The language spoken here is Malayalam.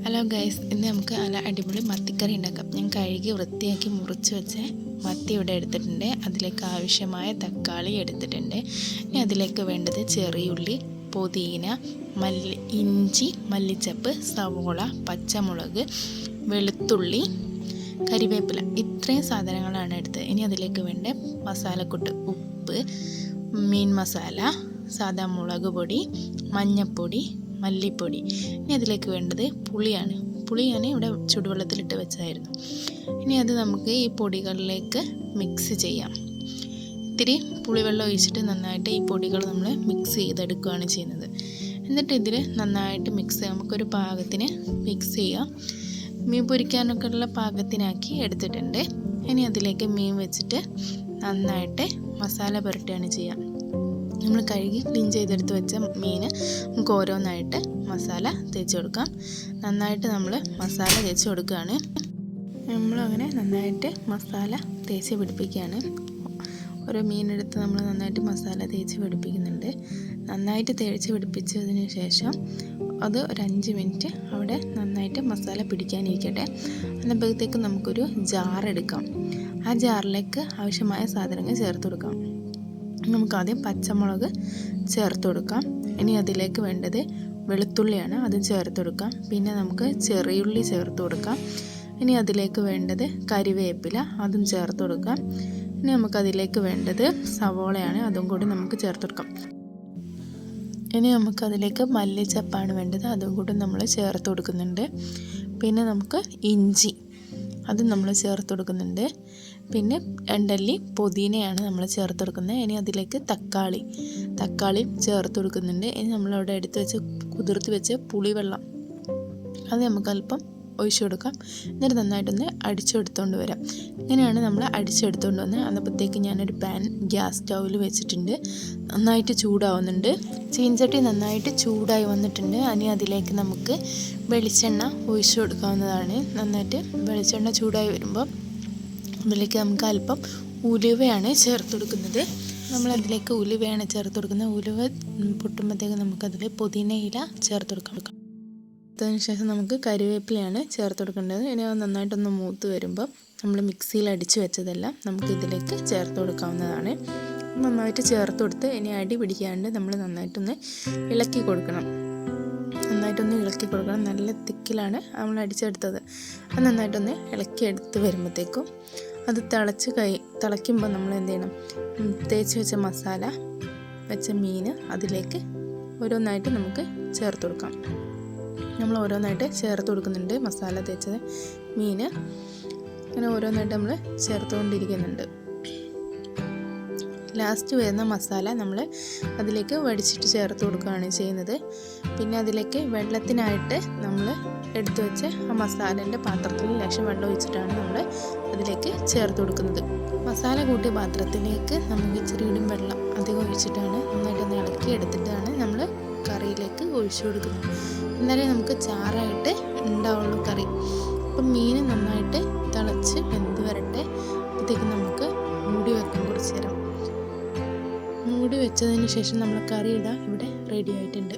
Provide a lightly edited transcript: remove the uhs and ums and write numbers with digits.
ഹലോ ഗൈസ്, ഇന്ന് നമുക്ക് നല്ല അടിപൊളി മത്തിക്കറി ഉണ്ടാക്കാം. ഞാൻ കഴുകി വൃത്തിയാക്കി മുറിച്ച് വെച്ച മത്തി ഇവിടെ എടുത്തിട്ടുണ്ട്. അതിലേക്ക് ആവശ്യമായ തക്കാളി എടുത്തിട്ടുണ്ട്. ഇനി അതിലേക്ക് വേണ്ടത് ചെറിയുള്ളി, പുതിന, ഇഞ്ചി, മല്ലിച്ചപ്പ്, സവോള, പച്ചമുളക്, വെളുത്തുള്ളി, കരിവേപ്പില, ഇത്രയും സാധനങ്ങളാണ് എടുത്തത്. ഇനി അതിലേക്ക് വേണ്ട മസാലക്കൂട്ട്: ഉപ്പ്, മീൻ മസാല, സാദാ മുളക് പൊടി, മഞ്ഞൾപ്പൊടി, മല്ലിപ്പൊടി. ഇനി അതിലേക്ക് വേണ്ടത് പുളി ഞാൻ ഇവിടെ ചുടുവെള്ളത്തിലിട്ട് വെച്ചതായിരുന്നു. ഇനി അത് നമുക്ക് ഈ പൊടികളിലേക്ക് മിക്സ് ചെയ്യാം. ഇത്തിരി പുളിവെള്ളം ഒഴിച്ചിട്ട് നന്നായിട്ട് ഈ പൊടികൾ നമ്മൾ മിക്സ് ചെയ്തെടുക്കുകയാണ് ചെയ്യുന്നത്. എന്നിട്ട് ഇതിൽ നന്നായിട്ട് നമുക്കൊരു പാകത്തിന് മിക്സ് ചെയ്യാം. മീൻ പൊരിക്കാനൊക്കെ ഉള്ള പാകത്തിനാക്കി എടുത്തിട്ടുണ്ട്. ഇനി അതിലേക്ക് മീൻ വെച്ചിട്ട് നന്നായിട്ട് മസാല പുരട്ടുകയാണ് ചെയ്യാം. നമ്മൾ കഴുകി ക്ലീൻ ചെയ്തെടുത്ത് വെച്ച മീൻ നമുക്ക് ഓരോന്നായിട്ട് മസാല തേച്ച് കൊടുക്കാം. നന്നായിട്ട് നമ്മൾ മസാല തേച്ച് കൊടുക്കുകയാണ്. നമ്മളങ്ങനെ നന്നായിട്ട് മസാല തേച്ച് പിടിപ്പിക്കുകയാണ്. ഓരോ മീനെടുത്ത് നമ്മൾ നന്നായിട്ട് മസാല തേച്ച് പിടിപ്പിക്കുന്നുണ്ട്. നന്നായിട്ട് തേച്ച് പിടിപ്പിച്ചതിന് ശേഷം അത് ഒരു 5 മിനിറ്റ് അവിടെ നന്നായിട്ട് മസാല പിടിക്കാനിരിക്കട്ടെ. അന്നപ്പോഴത്തേക്ക് നമുക്കൊരു ജാർ എടുക്കാം. ആ ജാറിലേക്ക് ആവശ്യമായ സാധനങ്ങൾ ചേർത്ത് കൊടുക്കാം. നമുക്കാദ്യം പച്ചമുളക് ചേർത്ത് കൊടുക്കാം. ഇനി അതിലേക്ക് വേണ്ടത് വെളുത്തുള്ളിയാണ്, അതും ചേർത്ത് കൊടുക്കാം. പിന്നെ നമുക്ക് ചെറിയുള്ളി ചേർത്ത് കൊടുക്കാം. ഇനി അതിലേക്ക് വേണ്ടത് കരിവേപ്പില, അതും ചേർത്ത് കൊടുക്കാം. ഇനി നമുക്കതിലേക്ക് വേണ്ടത് സവോളയാണ്, അതും കൂടി നമുക്ക് ചേർത്ത് കൊടുക്കാം. ഇനി നമുക്കതിലേക്ക് മല്ലിച്ചപ്പാണ് വേണ്ടത്, അതും കൂടി നമ്മൾ ചേർത്ത് കൊടുക്കുന്നുണ്ട്. പിന്നെ നമുക്ക് ഇഞ്ചി, അതും നമ്മൾ ചേർത്ത് കൊടുക്കുന്നുണ്ട്. പിന്നെ 2 അല്ലി പുതിനയാണ് നമ്മൾ ചേർത്ത് കൊടുക്കുന്നത്. ഇനി അതിലേക്ക് തക്കാളിയും ചേർത്ത് കൊടുക്കുന്നുണ്ട്. ഇനി നമ്മളവിടെ കുതിർത്ത് വെച്ച് പുളിവെള്ളം അത് നമുക്ക് അല്പം ഒഴിച്ചു കൊടുക്കാം. എന്നിട്ട് നന്നായിട്ടൊന്ന് അടിച്ചെടുത്തുകൊണ്ട് വരാം. ഇങ്ങനെയാണ് നമ്മൾ അടിച്ചെടുത്തുകൊണ്ട് വന്നത്. അന്നപ്പോഴത്തേക്ക് ഞാനൊരു പാൻ ഗ്യാസ് സ്റ്റൗവിൽ വെച്ചിട്ടുണ്ട്. നന്നായിട്ട് ചൂടാവുന്നുണ്ട്. ചീൻചട്ടി നന്നായിട്ട് ചൂടായി വന്നിട്ടുണ്ട്. ഇനി അതിലേക്ക് നമുക്ക് വെളിച്ചെണ്ണ ഒഴിച്ചു കൊടുക്കാവുന്നതാണ്. നന്നായിട്ട് വെളിച്ചെണ്ണ ചൂടായി വരുമ്പോൾ അതിലേക്ക് നമുക്ക് അല്പം ഉലുവയാണ് ചേർത്ത് കൊടുക്കുന്നത്. നമ്മളതിലേക്ക് ഉലുവയാണ് ചേർത്ത് കൊടുക്കുന്നത്. ഉലുവ പൊട്ടുമ്പോഴത്തേക്ക് നമുക്കതിൽ പുതിന ഇല ചേർത്ത് കൊടുക്കാം. അതിനുശേഷം നമുക്ക് കരിവേപ്പിലയാണ് ചേർത്ത് കൊടുക്കേണ്ടത്. ഇനി അത് നന്നായിട്ടൊന്ന് മൂത്ത് വരുമ്പോൾ നമ്മൾ മിക്സിയിൽ അടിച്ച് വെച്ചതെല്ലാം നമുക്ക് ഇതിലേക്ക് ചേർത്ത് കൊടുക്കാവുന്നതാണ്. നന്നായിട്ട് ചേർത്ത് കൊടുത്ത് ഇനി അടി പിടിക്കാണ്ട് നമ്മൾ നന്നായിട്ടൊന്ന് ഇളക്കി കൊടുക്കണം. നല്ല തിക്കിലാണ് നമ്മൾ അടിച്ചെടുത്തത്. അത് നന്നായിട്ടൊന്ന് ഇളക്കിയെടുത്ത് വരുമ്പോഴത്തേക്കും അത് തിളയ്ക്കുമ്പോൾ നമ്മൾ എന്ത് ചെയ്യണം, തേച്ച് വെച്ച മസാല വെച്ച മീൻ അതിലേക്ക് ഓരോന്നായിട്ട് നമുക്ക് ചേർത്ത് കൊടുക്കാം. നമ്മൾ ഓരോന്നായിട്ട് ചേർത്ത് കൊടുക്കുന്നുണ്ട്. മസാല തേച്ചത് മീൻ അങ്ങനെ ഓരോന്നായിട്ട് നമ്മൾ ചേർത്തുകൊണ്ടിരിക്കുന്നുണ്ട്. ലാസ്റ്റ് വരുന്ന മസാല നമ്മൾ അതിലേക്ക് വടിച്ചിട്ട് ചേർത്ത് കൊടുക്കുകയാണ് ചെയ്യുന്നത്. പിന്നെ അതിലേക്ക് വെള്ളത്തിനായിട്ട് നമ്മൾ എടുത്തു വെച്ച ആ മസാലേൻ്റെ പാത്രത്തിൽ ലേശം വെള്ളം ഒഴിച്ചിട്ടാണ് നമ്മൾ അതിലേക്ക് ചേർത്ത് കൊടുക്കുന്നത്. മസാല കൂട്ടിയ പാത്രത്തിലേക്ക് നമുക്ക് ഇച്ചിരി കൂടി വെള്ളം അധികം ഒഴിച്ചിട്ടാണ് നന്നായിട്ടൊന്ന് ഇളക്കി എടുത്തിട്ടാണ് നമ്മൾ കറിയിലേക്ക് ഒഴിച്ചു കൊടുക്കുന്നത്. എന്നാലേ നമുക്ക് ചാറായിട്ട് ഉണ്ടാവുള്ളൂ കറി. അപ്പം മീൻ നന്നായിട്ട് തിളച്ച് വെന്ത് വരട്ടെ. അപ്പോഴത്തേക്ക് നമുക്ക് മൂടി വെക്കാം. കുറച്ച് നേരം മൂടി വെച്ചതിന് ശേഷം നമ്മൾ കറി ഇവിടെ റെഡി ആയിട്ടുണ്ട്.